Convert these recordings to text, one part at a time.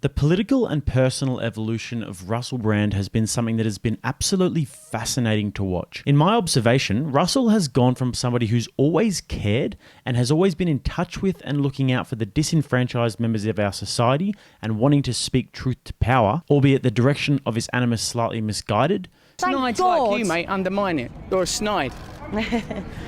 The political and personal evolution of Russell Brand has been something that has been absolutely fascinating to watch. In my observation, Russell has gone from somebody who's always cared and has always been in touch with and looking out for the disenfranchised members of our society and wanting to speak truth to power, albeit the direction of his animus slightly misguided. Snides like you, mate, undermine it. You're a snide.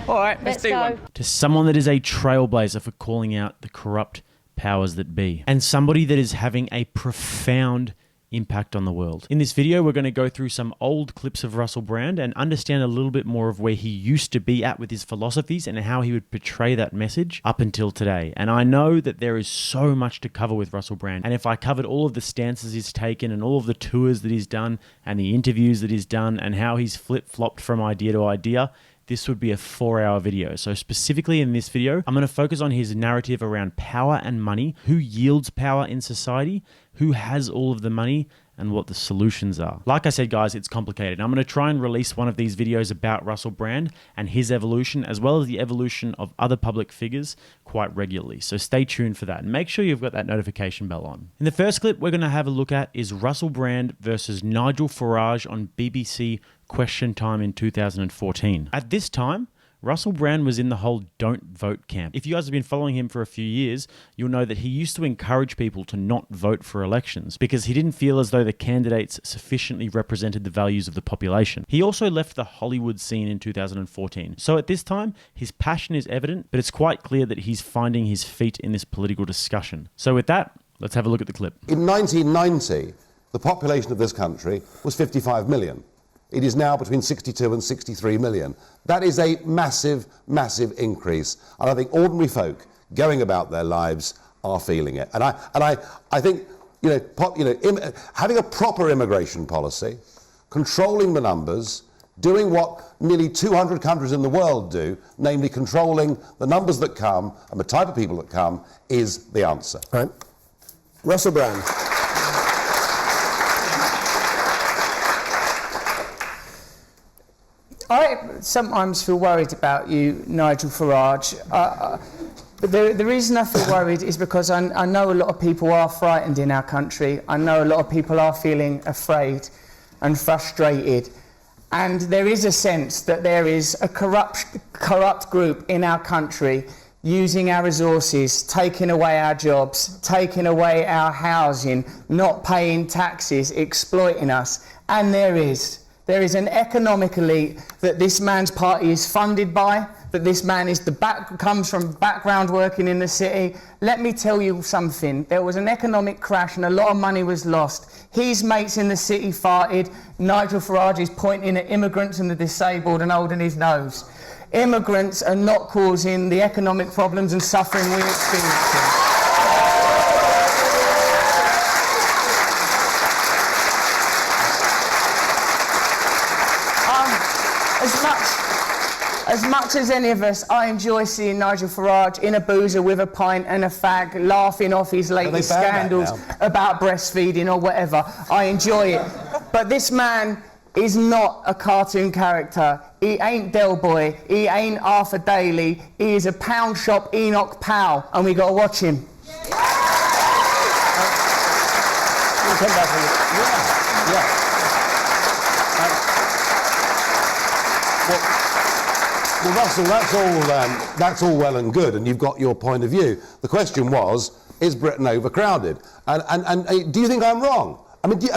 All right, let's do one. To someone that is a trailblazer for calling out the corrupt powers that be, and somebody that is having a profound impact on the world. In this video, we're going to go through some old clips of Russell Brand and understand a little bit more of where he used to be at with his philosophies and how he would portray that message up until today. And I know that there is so much to cover with Russell Brand. And if I covered all of the stances he's taken and all of the tours that he's done and the interviews that he's done and how he's flip-flopped from idea to idea, this would be a 4-hour video. So specifically in this video, I'm going to focus on his narrative around power and money, who yields power in society, who has all of the money, and what the solutions are. Like I said, guys, it's complicated. I'm going to try and release one of these videos about Russell Brand and his evolution, as well as the evolution of other public figures quite regularly. So stay tuned for that and make sure you've got that notification bell on. In the first clip we're going to have a look at is Russell Brand versus Nigel Farage on BBC Question Time in 2014. At this time, Russell Brand was in the whole don't vote camp. If you guys have been following him for a few years, you'll know that he used to encourage people to not vote for elections because he didn't feel as though the candidates sufficiently represented the values of the population. He also left the Hollywood scene in 2014. So at this time, his passion is evident, but it's quite clear that he's finding his feet in this political discussion. So with that, let's have a look at the clip. In 1990, the population of this country was 55 million. It is now between 62 and 63 million. That is a massive, massive increase. And I think ordinary folk going about their lives are feeling it. And I think, having a proper immigration policy, controlling the numbers, doing what nearly 200 countries in the world do, namely controlling the numbers that come and the type of people that come, is the answer. Right. Russell Brand. I sometimes feel worried about you, Nigel Farage. But the reason I feel worried is because I know a lot of people are frightened in our country. I know a lot of people are feeling afraid and frustrated. And there is a sense that there is a corrupt group in our country using our resources, taking away our jobs, taking away our housing, not paying taxes, exploiting us. And there is an economic elite that this man's party is funded by, that this man is comes from background working in the city. Let me tell you something. There was an economic crash and a lot of money was lost. His mates in the city farted. Nigel Farage is pointing at immigrants and the disabled and holding his nose. Immigrants are not causing the economic problems and suffering we're experiencing. As much as any of us, I enjoy seeing Nigel Farage in a boozer with a pint and a fag, laughing off his latest scandals about breastfeeding or whatever. I enjoy it. But this man is not a cartoon character. He ain't Del Boy. He ain't Arthur Daly. He is a pound shop Enoch Powell, and we got to watch him. Well, Russell, that's all well and good, and you've got your point of view. The question was, is Britain overcrowded? And do you think I'm wrong? Do you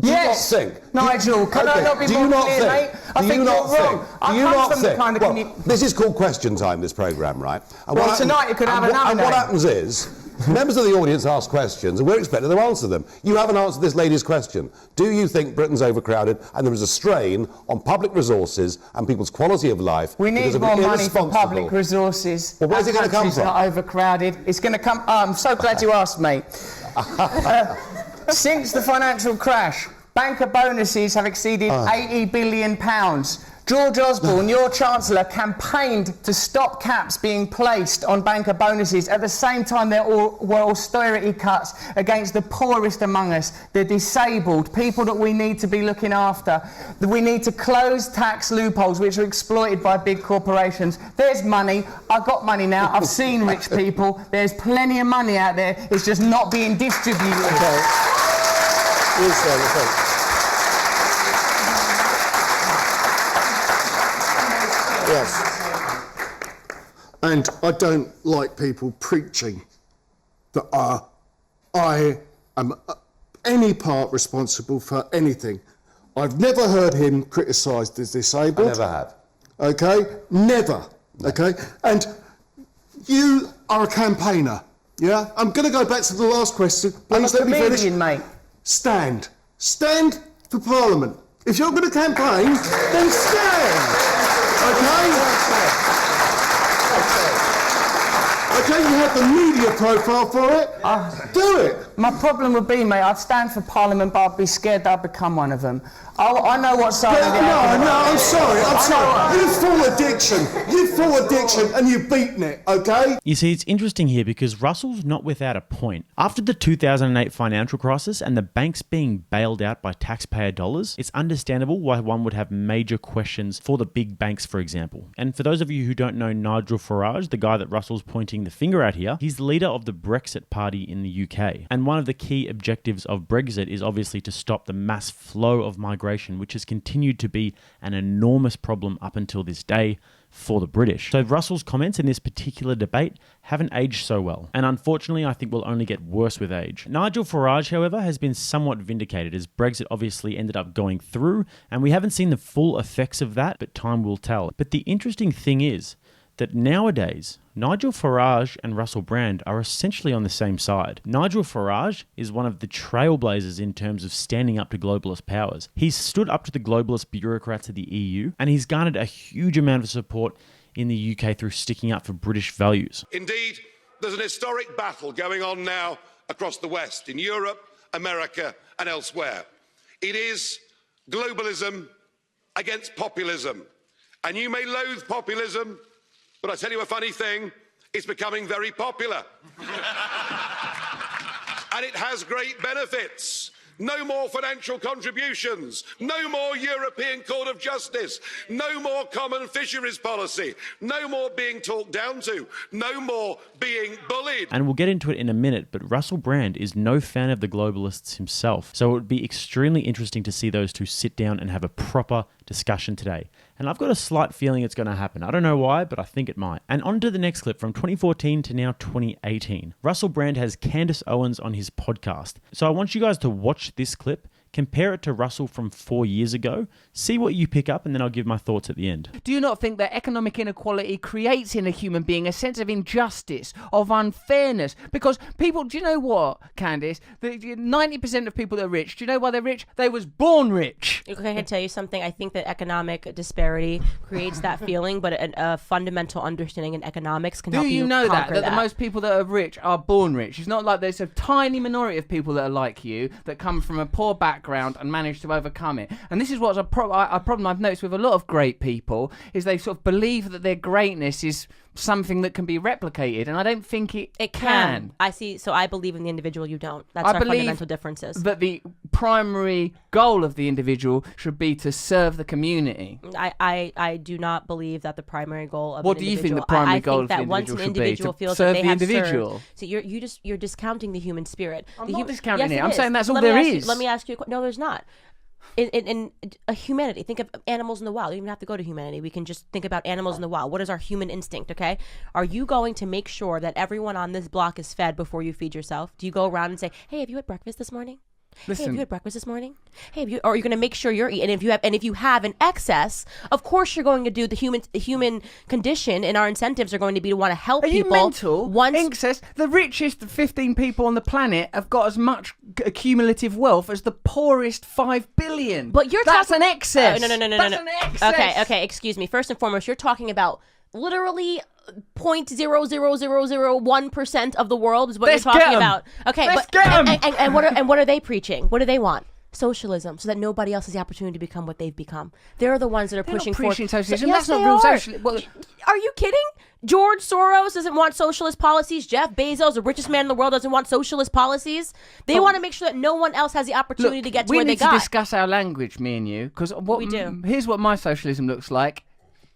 not think? Nigel, can I not be more clear, mate? I think you're wrong. I come from the kind of community. This is called Question Time, this programme, right? And well, tonight you could have another name. And what happens is, members of the audience ask questions, and we're expected to answer them. You haven't answered this lady's question. Do you think Britain's overcrowded and there is a strain on public resources and people's quality of life? We need more money for public resources. Well, where's it going to come from? It's not overcrowded. It's going to come... I'm so glad you asked, mate. Since the financial crash, banker bonuses have exceeded £80 billion. George Osborne, your Chancellor, campaigned to stop caps being placed on banker bonuses. At the same time, there were austerity cuts against the poorest among us, the disabled, people that we need to be looking after. We need to close tax loopholes which are exploited by big corporations. There's money. I've got money now. I've seen rich people. There's plenty of money out there. It's just not being distributed. Okay. Yes. And I don't like people preaching that I am any part responsible for anything. I've never heard him criticise the disabled. I never have. Okay? Never. Okay? And you are a campaigner. Yeah? I'm going to go back to the last question. Please let me finish. Mate. Stand. Stand for Parliament. If you're going to campaign, then stand. Okay? Okay, you have the media profile for it. Do it. My problem would be, mate, I'd stand for Parliament, but I'd be scared that I'd become one of them. I know what side of the argument. No, I'm sorry. You've full addiction and you've beaten it, okay? You see, it's interesting here because Russell's not without a point. After the 2008 financial crisis and the banks being bailed out by taxpayer dollars, it's understandable why one would have major questions for the big banks, for example. And for those of you who don't know Nigel Farage, the guy that Russell's pointing the finger at here, he's the leader of the Brexit party in the UK. And one of the key objectives of Brexit is obviously to stop the mass flow of migration, which has continued to be an enormous problem up until this day for the British. So Russell's comments in this particular debate haven't aged so well, and unfortunately I think will only get worse with age. Nigel Farage, however, has been somewhat vindicated as Brexit obviously ended up going through, and we haven't seen the full effects of that, but time will tell. But the interesting thing is that nowadays, Nigel Farage and Russell Brand are essentially on the same side. Nigel Farage is one of the trailblazers in terms of standing up to globalist powers. He's stood up to the globalist bureaucrats of the EU, and he's garnered a huge amount of support in the UK through sticking up for British values. Indeed, there's an historic battle going on now across the West, in Europe, America, and elsewhere. It is globalism against populism. And you may loathe populism, but I tell you a funny thing, it's becoming very popular. And it has great benefits. No more financial contributions, no more European Court of Justice, no more common fisheries policy, no more being talked down to, no more being bullied. And we'll get into it in a minute, but Russell Brand is no fan of the globalists himself. So it would be extremely interesting to see those two sit down and have a proper discussion today. And I've got a slight feeling it's going to happen. I don't know why, but I think it might. And on to the next clip from 2014 to now 2018. Russell Brand has Candace Owens on his podcast. So I want you guys to watch this clip, compare it to Russell from 4 years ago, see what you pick up, and then I'll give my thoughts at the end. Do you not think that economic inequality creates in a human being a sense of injustice, of unfairness? Because people, do you know what, Candice? 90% of people that are rich, do you know why they're rich? They was born rich. Okay, I can tell you something. I think that economic disparity creates that feeling, but a fundamental understanding in economics can help you Do you know that conquer the most people that are rich are born rich? It's not like there's a tiny minority of people that are like you that come from a poor background and manage to overcome it. And this is what's a problem I've noticed with a lot of great people, is they sort of believe that their greatness is something that can be replicated, and I don't think it can. I see. So I believe in the individual, you don't. That's our fundamental differences. That the primary goal of the individual should be to serve the community. I do not believe that the primary goal of what an do you individual, think the primary goal of the individual, individual should be? Once an individual To feels serve that they the have individual. served, so you're discounting the human spirit. I'm not discounting yes, it. I'm is. saying that's all Let there me ask is. You, let me ask you a question. No, there's not. In a humanity, think of animals in the wild. You don't even have to go to humanity. We can just think about animals in the wild. What is our human instinct, okay? Are you going to make sure that everyone on this block is fed before you feed yourself? Do you go around and say, hey, have you had breakfast this morning? Listen. Hey, have you had breakfast this morning? Hey, or are you going to make sure you're eating? And if you have an excess, of course you're going to do the human condition, and our incentives are going to be to want to help people. Are you mental? Excess. The richest 15 people on the planet have got as much accumulative wealth as the poorest 5 billion. But that's an excess. No. That's an excess. Okay. Excuse me. First and foremost, you're talking about literally 0.00001% of the world is what Let's you're talking get 'em. about. Okay, Let's get 'em. And what are they preaching? What do they want? socialism so that nobody else has the opportunity to become what they've become. They're the ones that are pushing for socialism. Yes, That's not they real are. socialism. Well, are you kidding? George Soros doesn't want socialist policies. Jeff Bezos, the richest man in the world, doesn't want socialist policies. They want to make sure that no one else has the opportunity to get to where they got. We need to discuss our language, me and you, because We do. Here's what my socialism looks like.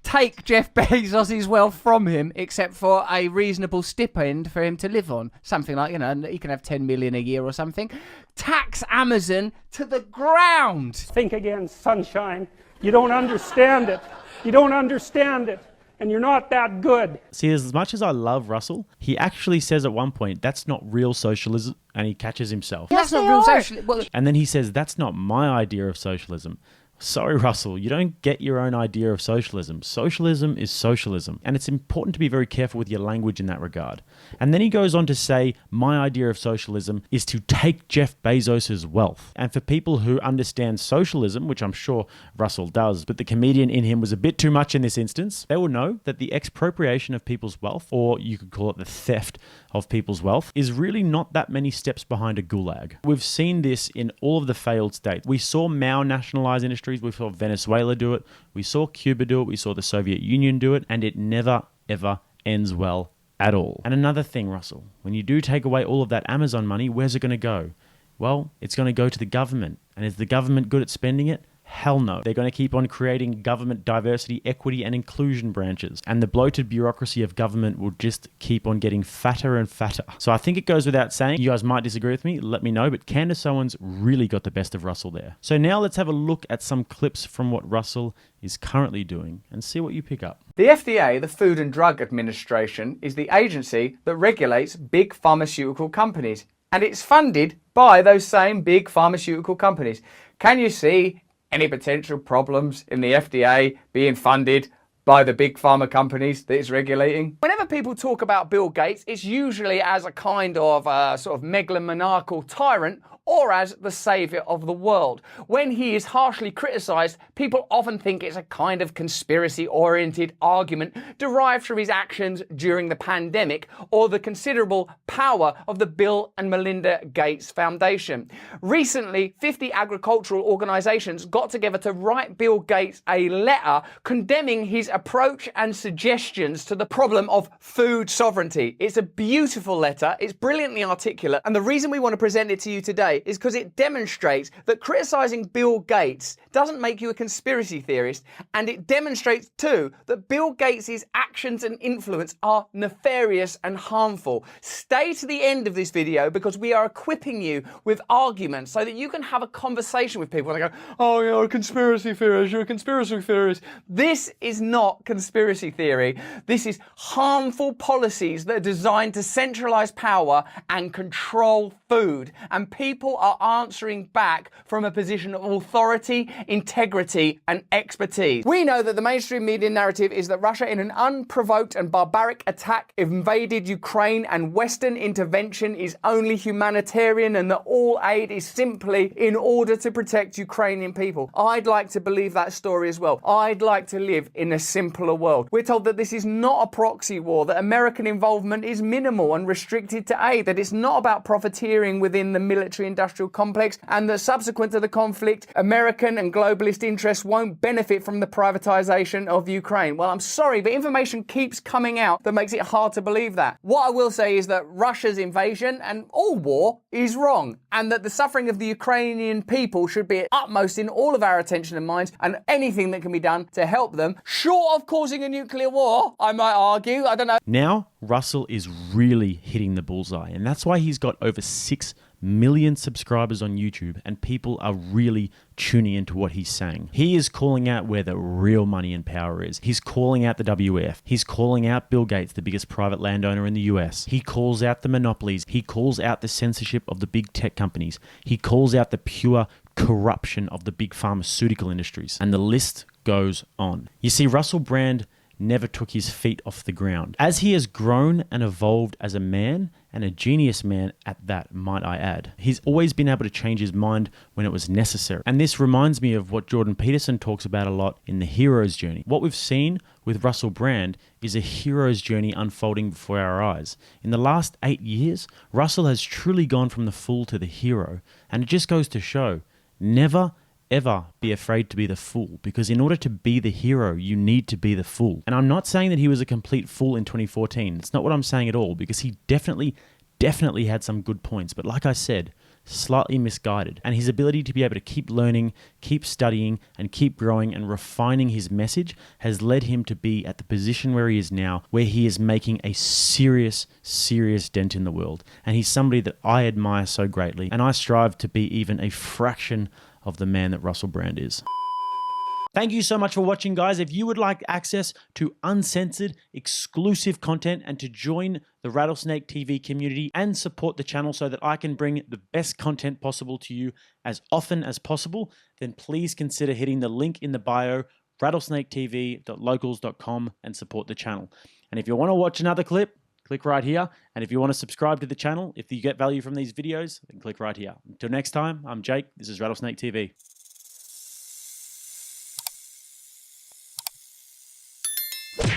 Take Jeff Bezos' wealth from him, except for a reasonable stipend for him to live on. Something like, he can have 10 million a year or something. Tax Amazon to the ground. Think again, sunshine. You don't understand it. You don't understand it. And you're not that good. See, as much as I love Russell, he actually says at one point, that's not real socialism, and he catches himself. Yes, That's not they real are. socialism. Well, And then he says, that's not my idea of socialism. Sorry, Russell, you don't get your own idea of socialism. Socialism is socialism. And it's important to be very careful with your language in that regard. And then he goes on to say, my idea of socialism is to take Jeff Bezos' wealth. And for people who understand socialism, which I'm sure Russell does, but the comedian in him was a bit too much in this instance, they will know that the expropriation of people's wealth, or you could call it the theft of people's wealth, is really not that many steps behind a gulag. We've seen this in all of the failed states. We saw Mao nationalize industries. We saw Venezuela do it. We saw Cuba do it. We saw the Soviet Union do it. And it never, ever ends well at all. And another thing, Russell, when you do take away all of that Amazon money, where's it going to go? Well, it's going to go to the government. And is the government good at spending it? Hell no. They're going to keep on creating government diversity, equity, and inclusion branches. And the bloated bureaucracy of government will just keep on getting fatter and fatter. So I think it goes without saying, you guys might disagree with me, let me know, but Candace Owens really got the best of Russell there. So now let's have a look at some clips from what Russell is currently doing and see what you pick up. the FDA, the Food and Drug Administration, is the agency that regulates big pharmaceutical companies. And it's funded by those same big pharmaceutical companies. Can you see any potential problems in the FDA being funded by the big pharma companies that it's regulating? Whenever people talk about Bill Gates, it's usually as a kind of sort of megalomaniacal tyrant or as the saviour of the world. When he is harshly criticised, people often think it's a kind of conspiracy-oriented argument derived from his actions during the pandemic or the considerable power of the Bill and Melinda Gates Foundation. Recently, 50 agricultural organisations got together to write Bill Gates a letter condemning his approach and suggestions to the problem of food sovereignty. It's a beautiful letter, it's brilliantly articulate, and the reason we want to present it to you today is because it demonstrates that criticising Bill Gates doesn't make you a conspiracy theorist, and it demonstrates too that Bill Gates' actions and influence are nefarious and harmful. Stay to the end of this video because we are equipping you with arguments so that you can have a conversation with people. They go, oh, you're a conspiracy theorist, you're a conspiracy theorist. This is not conspiracy theory. This is harmful policies that are designed to centralise power and control food. And people are answering back from a position of authority, integrity, and expertise. We know that the mainstream media narrative is that Russia, in an unprovoked and barbaric attack, invaded Ukraine, and Western intervention is only humanitarian and that all aid is simply in order to protect Ukrainian people. I'd like to believe that story as well. I'd like to live in a simpler world. We're told that this is not a proxy war, that American involvement is minimal and restricted to aid, that it's not about profiteering within the military-industrial complex, and that subsequent to the conflict, American and globalist interests won't benefit from the privatization of Ukraine. Well, I'm sorry, but information keeps coming out that makes it hard to believe that. What I will say is that Russia's invasion and all war is wrong, and that the suffering of the Ukrainian people should be utmost in all of our attention and minds, and anything that can be done to help them, short of causing a nuclear war, I might argue, I don't know. Now, Russell is really hitting the bullseye, and that's why he's got over 6 million subscribers on YouTube, and people are really tuning into what he's saying. He is calling out where the real money and power is. He's calling out the WEF. He's calling out Bill Gates, the biggest private landowner in the US. He calls out the monopolies. He calls out the censorship of the big tech companies. He calls out the pure corruption of the big pharmaceutical industries. And the list goes on. You see, Russell Brand never took his feet off the ground. As he has grown and evolved as a man, and a genius man at that, might I add, he's always been able to change his mind when it was necessary. And this reminds me of what Jordan Peterson talks about a lot in The Hero's Journey. What we've seen with Russell Brand is a hero's journey unfolding before our eyes. In the last 8 years, Russell has truly gone from the fool to the hero, and it just goes to show Never, ever be afraid to be the fool, because in order to be the hero, you need to be the fool. And I'm not saying that he was a complete fool in 2014. It's not what I'm saying at all, because he definitely had some good points. But like I said, slightly misguided. And his ability to be able to keep learning, keep studying, and keep growing and refining his message has led him to be at the position where he is now, where he is making a serious dent in the world. And he's somebody that I admire so greatly, and I strive to be even a fraction of the man that Russell Brand is. Thank you so much for watching, guys. If you would like access to uncensored, exclusive content and to join the Rattlesnake TV community and support the channel so that I can bring the best content possible to you as often as possible, then please consider hitting the link in the bio, rattlesnaketv.locals.com, and support the channel. And if you want to watch another clip, click right here. And if you want to subscribe to the channel, if you get value from these videos, then click right here. Until next time, I'm Jake. This is Rattlesnake TV.